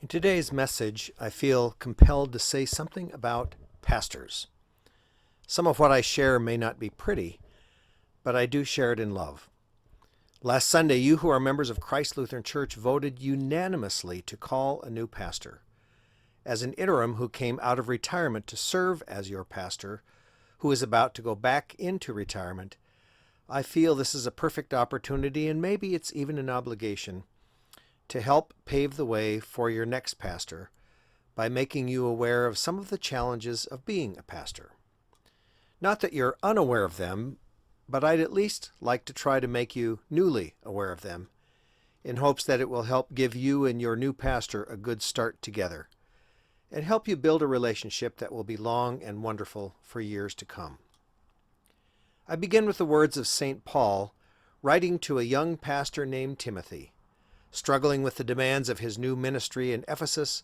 In today's message, I feel compelled to say something about pastors. Some of what I share may not be pretty, but I do share it in love. Last Sunday, you who are members of Christ Lutheran Church voted unanimously to call a new pastor. As an interim who came out of retirement to serve as your pastor, who is about to go back into retirement, I feel this is a perfect opportunity, and maybe it's even an obligation, to help pave the way for your next pastor by making you aware of some of the challenges of being a pastor. Not that you're unaware of them, but I'd at least like to try to make you newly aware of them, in hopes that it will help give you and your new pastor a good start together, and help you build a relationship that will be long and wonderful for years to come. I begin with the words of St. Paul, writing to a young pastor named Timothy. Struggling with the demands of his new ministry in Ephesus,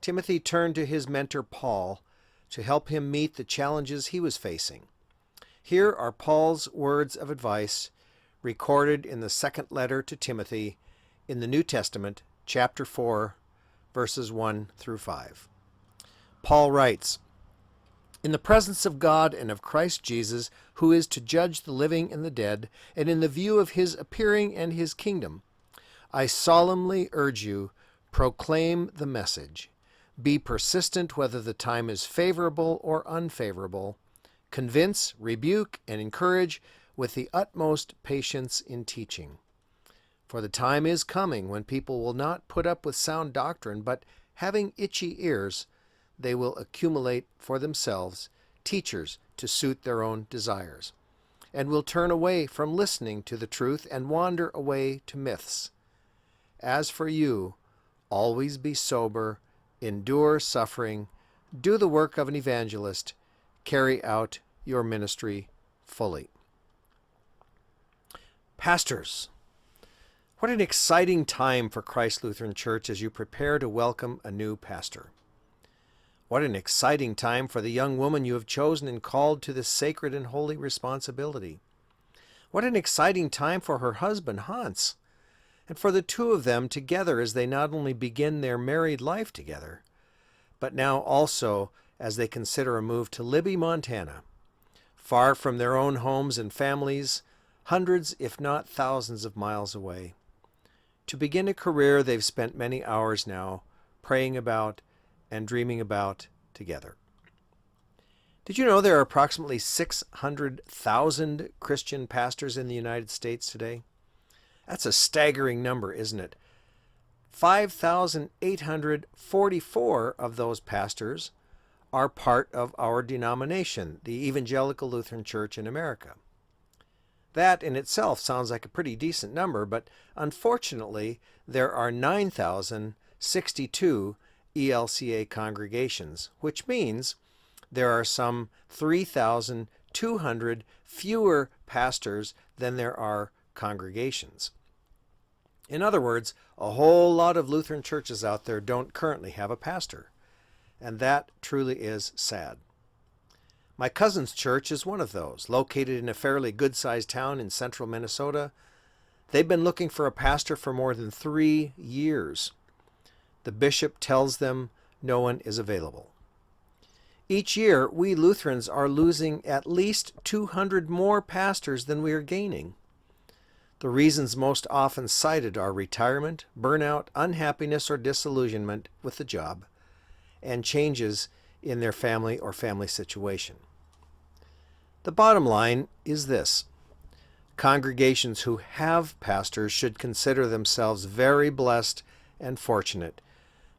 Timothy turned to his mentor Paul to help him meet the challenges he was facing. Here are Paul's words of advice recorded in the second letter to Timothy in the New Testament, chapter 4, verses 1 through 5. Paul writes, "In the presence of God and of Christ Jesus, who is to judge the living and the dead, and in the view of his appearing and his kingdom, I solemnly urge you, proclaim the message. Be persistent whether the time is favorable or unfavorable. Convince, rebuke, and encourage with the utmost patience in teaching. For the time is coming when people will not put up with sound doctrine, but having itchy ears, they will accumulate for themselves teachers to suit their own desires, and will turn away from listening to the truth and wander away to myths. As for you, always be sober, endure suffering, do the work of an evangelist, carry out your ministry fully." Pastors, what an exciting time for Christ Lutheran Church as you prepare to welcome a new pastor. What an exciting time for the young woman you have chosen and called to this sacred and holy responsibility. What an exciting time for her husband, Hans, and for the two of them together as they not only begin their married life together, but now also as they consider a move to Libby, Montana, far from their own homes and families, hundreds if not thousands of miles away, to begin a career they've spent many hours now praying about and dreaming about together. Did you know there are approximately 600,000 Christian pastors in the United States today? That's a staggering number, isn't it? 5,844 of those pastors are part of our denomination, the Evangelical Lutheran Church in America. That in itself sounds like a pretty decent number, but unfortunately there are 9,062 ELCA congregations, which means there are some 3,200 fewer pastors than there are congregations. In other words, a whole lot of Lutheran churches out there don't currently have a pastor, and that truly is sad. My cousin's church is one of those, located in a fairly good-sized town in central Minnesota. They've been looking for a pastor for more than 3 years. The bishop tells them no one is available. Each year, we Lutherans are losing at least 200 more pastors than we are gaining. The reasons most often cited are retirement, burnout, unhappiness or disillusionment with the job, and changes in their family or family situation. The bottom line is this: congregations who have pastors should consider themselves very blessed and fortunate,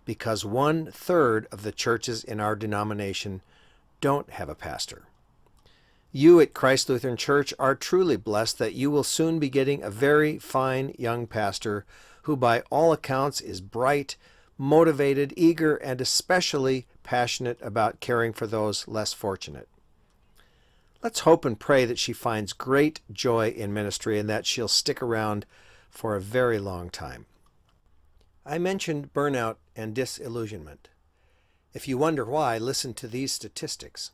because 1/3 of the churches in our denomination don't have a pastor. You at Christ Lutheran Church are truly blessed that you will soon be getting a very fine young pastor who by all accounts is bright, motivated, eager, and especially passionate about caring for those less fortunate. Let's hope and pray that she finds great joy in ministry and that she'll stick around for a very long time. I mentioned burnout and disillusionment. If you wonder why, listen to these statistics.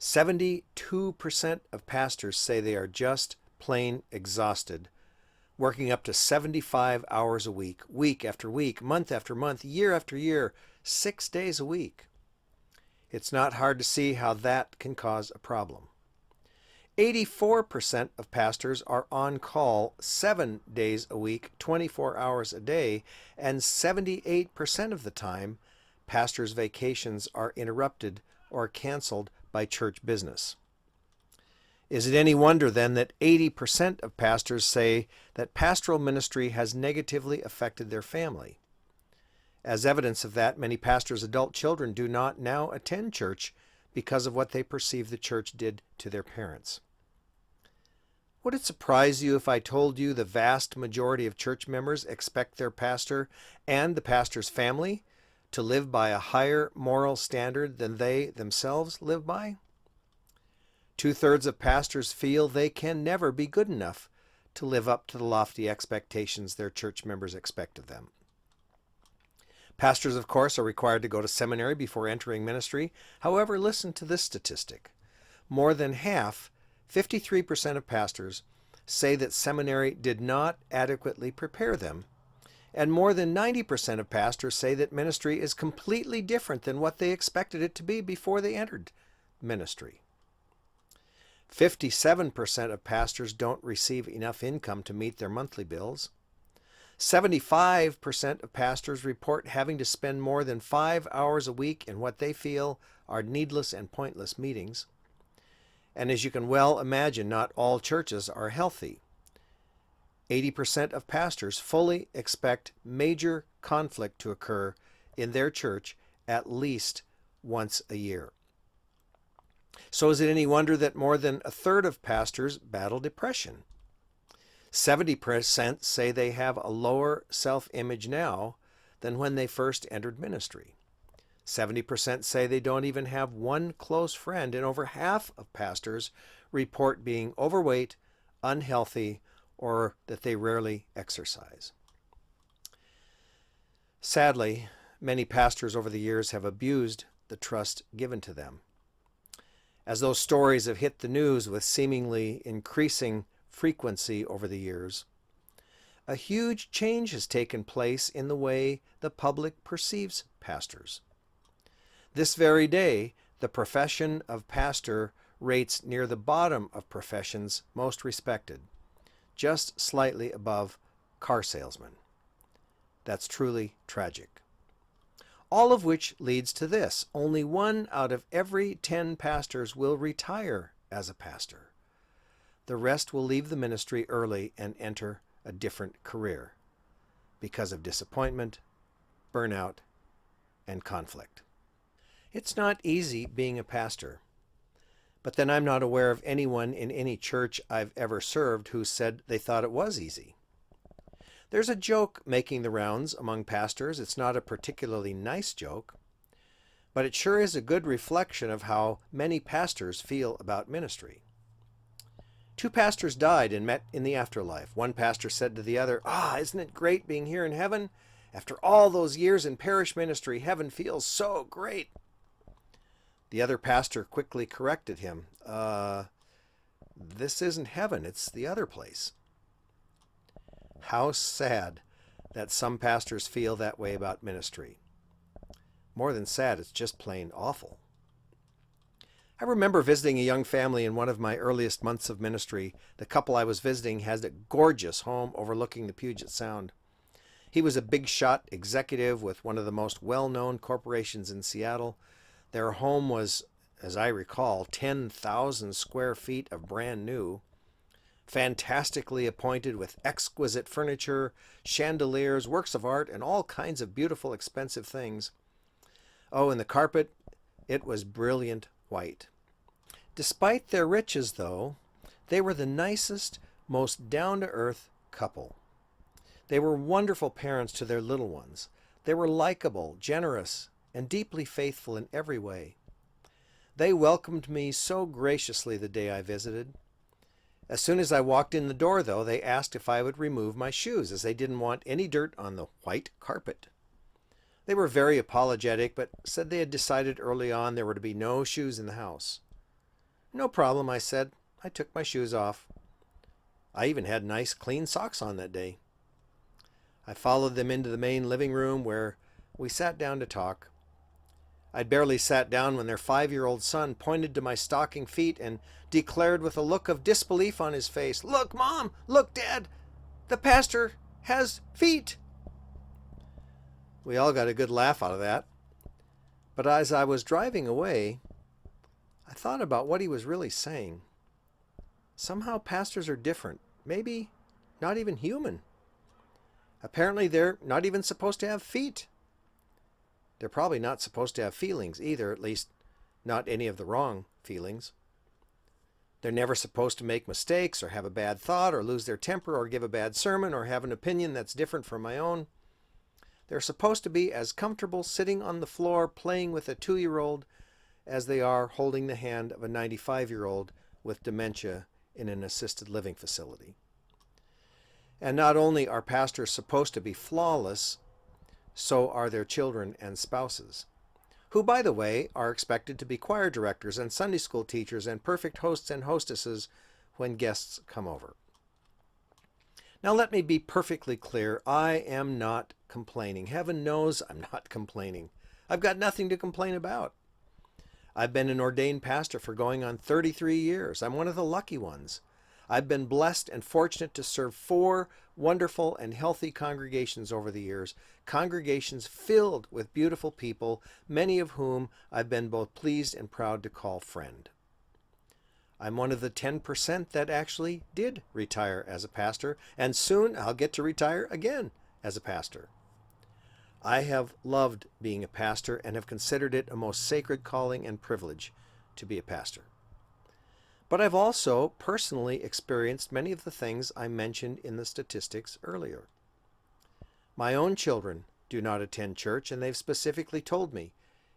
72% of pastors say they are just plain exhausted working up to 75 hours a week, week after week, month after month, year after year, 6 days a week. It's not hard to see how that can cause a problem. 84% of pastors are on call 7 days a week, 24 hours a day, and 78% of the time, pastors' vacations are interrupted or canceled by church business. Is it any wonder then that 80% of pastors say that pastoral ministry has negatively affected their family? As evidence of that, many pastors' adult children do not now attend church because of what they perceive the church did to their parents. Would it surprise you if I told you the vast majority of church members expect their pastor and the pastor's family to live by a higher moral standard than they themselves live by? 2/3 of pastors feel they can never be good enough to live up to the lofty expectations their church members expect of them. Pastors, of course, are required to go to seminary before entering ministry. However, listen to this statistic. More than half, 53% of pastors, say that seminary did not adequately prepare them, and more than 90% of pastors say that ministry is completely different than what they expected it to be before they entered ministry. 57% of pastors don't receive enough income to meet their monthly bills. 75% of pastors report having to spend more than 5 hours a week in what they feel are needless and pointless meetings. And as you can well imagine, not all churches are healthy. 80% of pastors fully expect major conflict to occur in their church at least once a year. So is it any wonder that more than 1/3 of pastors battle depression? 70% say they have a lower self-image now than when they first entered ministry. 70% say they don't even have one close friend, and over half of pastors report being overweight, unhealthy, or that they rarely exercise. Sadly, many pastors over the years have abused the trust given to them. As those stories have hit the news with seemingly increasing frequency over the years, a huge change has taken place in the way the public perceives pastors. This very day, the profession of pastor rates near the bottom of professions most respected, just slightly above car salesman. That's truly tragic. All of which leads to this: only 1 out of every 10 pastors will retire as a pastor. The rest will leave the ministry early and enter a different career because of disappointment, burnout, and conflict. It's not easy being a pastor, but then I'm not aware of anyone in any church I've ever served who said they thought it was easy. There's a joke making the rounds among pastors. It's not a particularly nice joke, but it sure is a good reflection of how many pastors feel about ministry. 2 pastors died and met in the afterlife. One pastor said to the other, isn't it great being here in heaven? After all those years in parish ministry, heaven feels so great. The other pastor quickly corrected him, this isn't heaven, it's the other place. How sad that some pastors feel that way about ministry. More than sad, it's just plain awful. I remember visiting a young family in one of my earliest months of ministry. The couple I was visiting had a gorgeous home overlooking the Puget Sound. He was a big shot executive with one of the most well-known corporations in Seattle. Their home was, as I recall, 10,000 square feet of brand new, fantastically appointed with exquisite furniture, chandeliers, works of art, and all kinds of beautiful, expensive things. Oh, and the carpet, it was brilliant white. Despite their riches, though, they were the nicest, most down-to-earth couple. They were wonderful parents to their little ones. They were likable, generous, and deeply faithful in every way. They welcomed me so graciously the day I visited. As soon as I walked in the door, though, they asked if I would remove my shoes, as they didn't want any dirt on the white carpet. They were very apologetic, but said they had decided early on there were to be no shoes in the house. No problem, I said. I took my shoes off. I even had nice clean socks on that day. I followed them into the main living room where we sat down to talk. I'd barely sat down when their 5-year-old son pointed to my stocking feet and declared with a look of disbelief on his face, "Look, Mom! Look, Dad! The pastor has feet!" We all got a good laugh out of that. But as I was driving away, I thought about what he was really saying. Somehow pastors are different, maybe not even human. Apparently they're not even supposed to have feet. They're probably not supposed to have feelings either, at least not any of the wrong feelings. They're never supposed to make mistakes or have a bad thought or lose their temper or give a bad sermon or have an opinion that's different from my own. They're supposed to be as comfortable sitting on the floor playing with a 2-year-old as they are holding the hand of a 95-year-old with dementia in an assisted living facility. And not only are pastors supposed to be flawless, so are their children and spouses, who, by the way, are expected to be choir directors and Sunday school teachers and perfect hosts and hostesses when guests come over. Now let me be perfectly clear. I am not complaining. Heaven knows I'm not complaining. I've got nothing to complain about. I've been an ordained pastor for going on 33 years. I'm one of the lucky ones. I've been blessed and fortunate to serve 4 wonderful and healthy congregations over the years, congregations filled with beautiful people, many of whom I've been both pleased and proud to call friend. I'm one of the 10% that actually did retire as a pastor, and soon I'll get to retire again as a pastor. I have loved being a pastor and have considered it a most sacred calling and privilege to be a pastor. But I've also personally experienced many of the things I mentioned in the statistics earlier. My own children do not attend church, and they've specifically told me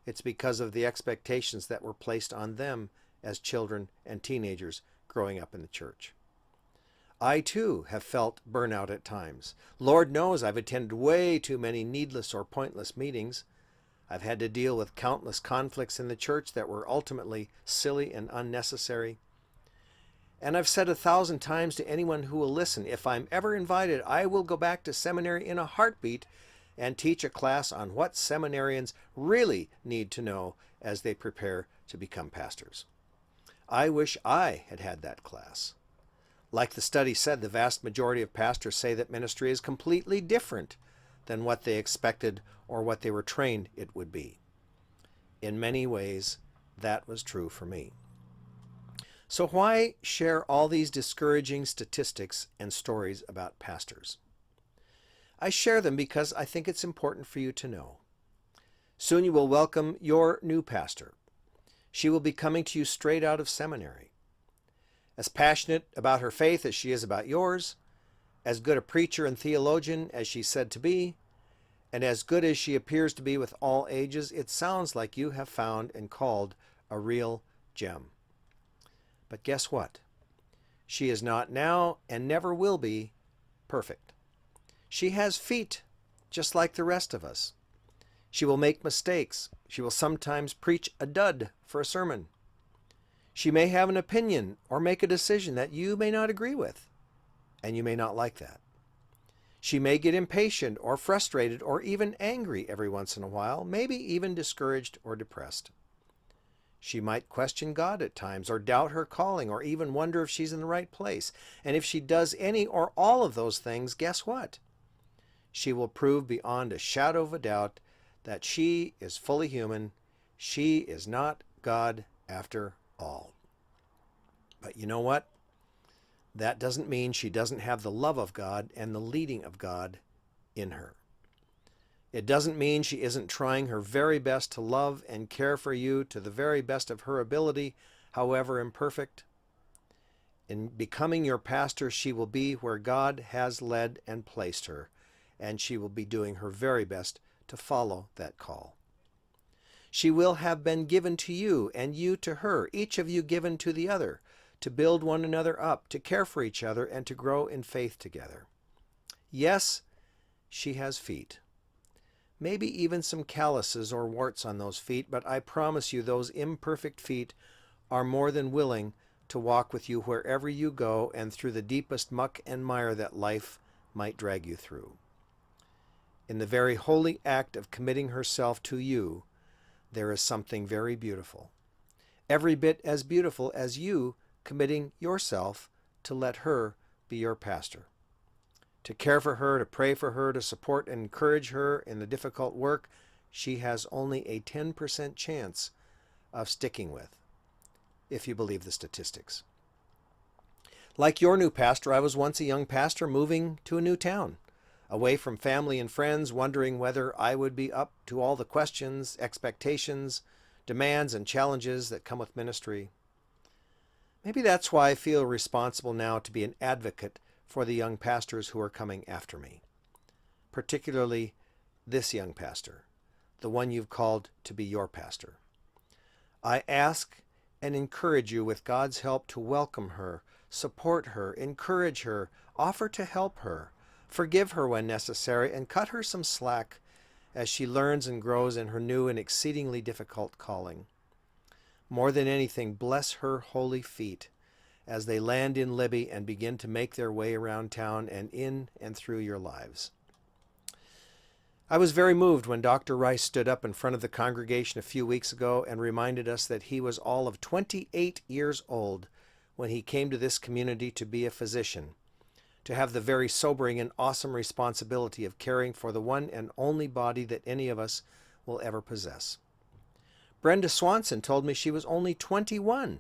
it's because of the expectations that were placed on them as children and teenagers growing up in the church. I too have felt burnout at times. Lord knows I've attended way too many needless or pointless meetings. I've had to deal with countless conflicts in the church that were ultimately silly and unnecessary. And I've said 1,000 times to anyone who will listen, if I'm ever invited, I will go back to seminary in a heartbeat and teach a class on what seminarians really need to know as they prepare to become pastors. I wish I had had that class. Like the study said, the vast majority of pastors say that ministry is completely different than what they expected or what they were trained it would be. In many ways, that was true for me. So why share all these discouraging statistics and stories about pastors? I share them because I think it's important for you to know. Soon you will welcome your new pastor. She will be coming to you straight out of seminary. As passionate about her faith as she is about yours, as good a preacher and theologian as she's said to be, and as good as she appears to be with all ages, it sounds like you have found and called a real gem. But guess what? She is not now and never will be perfect. She has feet, just like the rest of us. She will make mistakes. She will sometimes preach a dud for a sermon. She may have an opinion or make a decision that you may not agree with, and you may not like that. She may get impatient or frustrated or even angry every once in a while, maybe even discouraged or depressed. She might question God at times or doubt her calling or even wonder if she's in the right place. And if she does any or all of those things, guess what? She will prove beyond a shadow of a doubt that she is fully human. She is not God after all. But you know what? That doesn't mean she doesn't have the love of God and the leading of God in her. It doesn't mean she isn't trying her very best to love and care for you to the very best of her ability, however imperfect. In becoming your pastor, she will be where God has led and placed her, and she will be doing her very best to follow that call. She will have been given to you and you to her, each of you given to the other, to build one another up, to care for each other, and to grow in faith together. Yes, she has feet. Maybe even some calluses or warts on those feet, but I promise you those imperfect feet are more than willing to walk with you wherever you go and through the deepest muck and mire that life might drag you through. In the very holy act of committing herself to you, there is something very beautiful. Every bit as beautiful as you committing yourself to let her be your pastor. To care for her, to pray for her, to support and encourage her in the difficult work she has only a 10% chance of sticking with, if you believe the statistics. Like your new pastor, I was once a young pastor moving to a new town, away from family and friends, wondering whether I would be up to all the questions, expectations, demands, and challenges that come with ministry. Maybe that's why I feel responsible now to be an advocate for the young pastors who are coming after me, particularly this young pastor, the one you've called to be your pastor. I ask and encourage you with God's help to welcome her, support her, encourage her, offer to help her, forgive her when necessary, and cut her some slack as she learns and grows in her new and exceedingly difficult calling. More than anything, bless her holy feet as they land in Libby and begin to make their way around town and in and through your lives. I was very moved when Dr. Rice stood up in front of the congregation a few weeks ago and reminded us that he was all of 28 years old when he came to this community to be a physician, to have the very sobering and awesome responsibility of caring for the one and only body that any of us will ever possess. Brenda Swanson told me she was only 21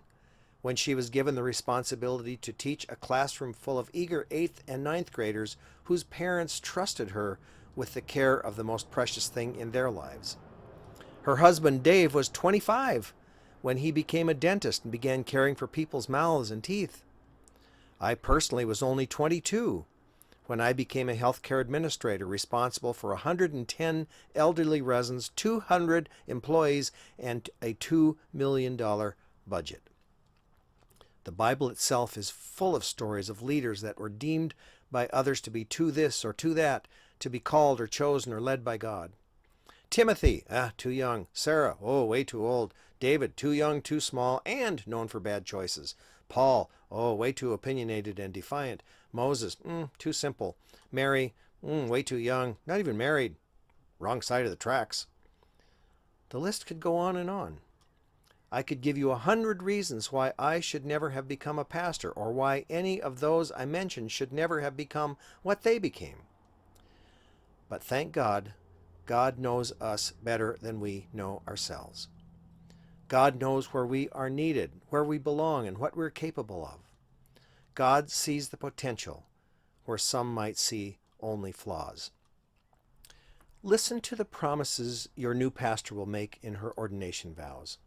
when she was given the responsibility to teach a classroom full of eager 8th and 9th graders whose parents trusted her with the care of the most precious thing in their lives. Her husband Dave was 25 when he became a dentist and began caring for people's mouths and teeth. I personally was only 22 when I became a healthcare administrator responsible for 110 elderly residents, 200 employees, and a $2 million budget. The Bible itself is full of stories of leaders that were deemed by others to be too this or too that, to be called or chosen or led by God. Timothy, too young. Sarah, way too old. David, too young, too small, and known for bad choices. Paul, way too opinionated and defiant. Moses, too simple. Mary, way too young, not even married. Wrong side of the tracks. The list could go on and on. I could give you 100 reasons why I should never have become a pastor, or why any of those I mentioned should never have become what they became. But thank God, God knows us better than we know ourselves. God knows where we are needed, where we belong, and what we're capable of. God sees the potential where some might see only flaws. Listen to the promises your new pastor will make in her ordination vows.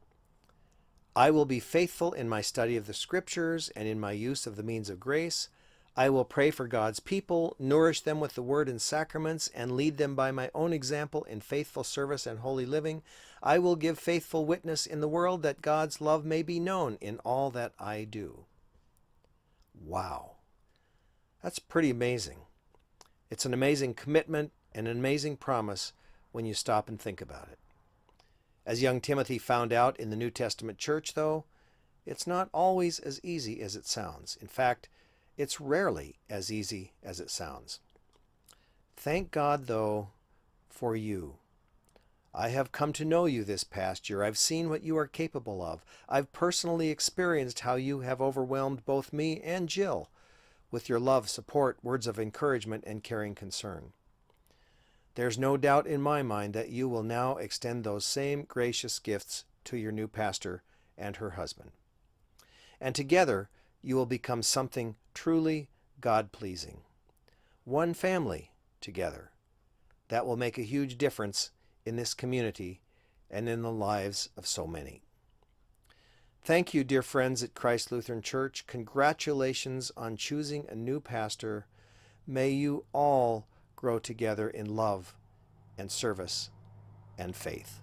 I will be faithful in my study of the Scriptures and in my use of the means of grace. I will pray for God's people, nourish them with the Word and sacraments, and lead them by my own example in faithful service and holy living. I will give faithful witness in the world that God's love may be known in all that I do. Wow. That's pretty amazing. It's an amazing commitment and an amazing promise when you stop and think about it. As young Timothy found out in the New Testament church, though, it's not always as easy as it sounds. In fact, it's rarely as easy as it sounds. Thank God, though, for you. I have come to know you this past year. I've seen what you are capable of. I've personally experienced how you have overwhelmed both me and Jill with your love, support, words of encouragement, and caring concern. There's no doubt in my mind that you will now extend those same gracious gifts to your new pastor and her husband. And together, you will become something truly God-pleasing. One family together. That will make a huge difference in this community and in the lives of so many. Thank you, dear friends at Christ Lutheran Church. Congratulations on choosing a new pastor. May you all grow together in love and service and faith.